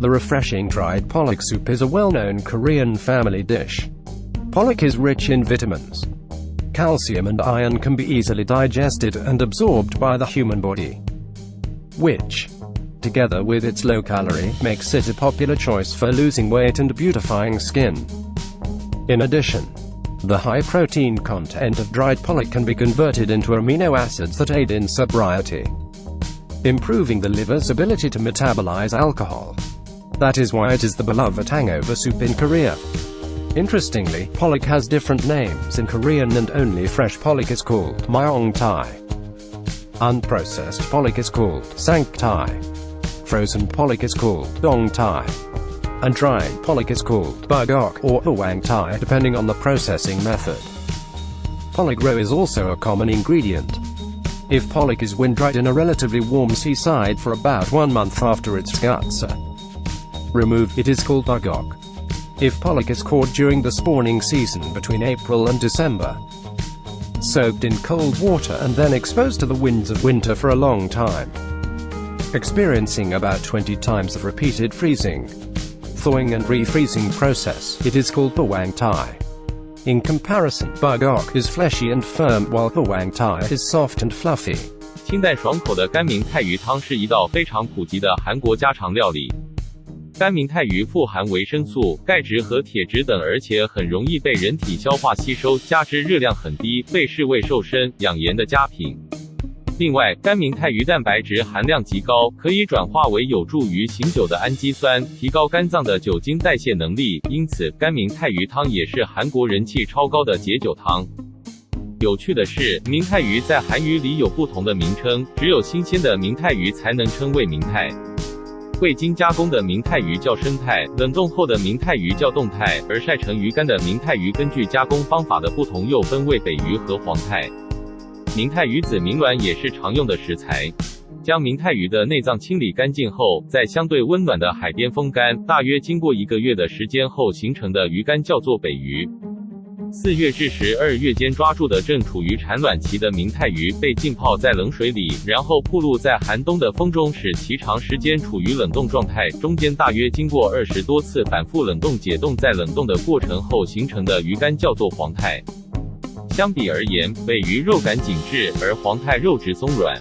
The refreshing dried Pollack soup is a well-known Korean family dish. Pollack is rich in vitamins. Calcium and iron can be easily digested and absorbed by the human body, which, together with its low calorie, makes it a popular choice for losing weight and beautifying skin. In addition, the high protein content of dried Pollack can be converted into amino acids that aid in sobriety, improving the liver's ability to metabolize alcohol. That is why it is the beloved hangover soup in Korea. Interestingly, Pollack has different names in Korean, and only fresh Pollack is called Myeongtae. Unprocessed Pollack is called Sangtae. Frozen Pollack is called Dongtae. And dried Pollack is called Bugok or Hwangtae, depending on the processing method. Pollack roe is also a common ingredient. If Pollack is wind-dried in a relatively warm seaside for about 1 month after its guts are removed, it is called Bugok. If Pollack is caught during the spawning season between April and December, soaked in cold water and then exposed to the winds of winter for a long time, experiencing about 20 times of repeated freezing, thawing and refreezing process, it is called Hwangtae. In comparison, Bugok is fleshy and firm, while Hwangtae is soft and fluffy. 清淡爽口的干明太鱼汤是一道非常普及的韩国家常料理。干明太鱼富含维生素、钙质和铁质等，而且很容易被人体消化吸收，加之热量很低，被视为瘦身、养颜的佳品。另外，干明太鱼蛋白质含量极高，可以转化为有助于醒酒的氨基酸，提高肝脏的酒精代谢能力，因此干明太鱼汤也是韩国人气超高的解酒汤。有趣的是，明太鱼在韩语里有不同的名称，只有新鲜的明太鱼才能称为明太。未经加工的明太鱼叫生态，冷冻后的明太鱼叫冻态，而晒成鱼干的明太鱼根据加工方法的不同又分为北鱼和黄态。明太鱼子明卵也是常用的食材。将明太鱼的内脏清理干净后，在相对温暖的海边风干，大约经过1个月的时间后形成的鱼干叫做北鱼。4月至12月间抓住的正处于产卵期的明太鱼被浸泡在冷水里，然后暴露在寒冬的风中，使其长时间处于冷冻状态，中间大约经过20多次反复冷冻解冻，在冷冻的过程后形成的鱼干叫做黄态。相比而言，北鱼肉感紧致，而黄态肉质松软。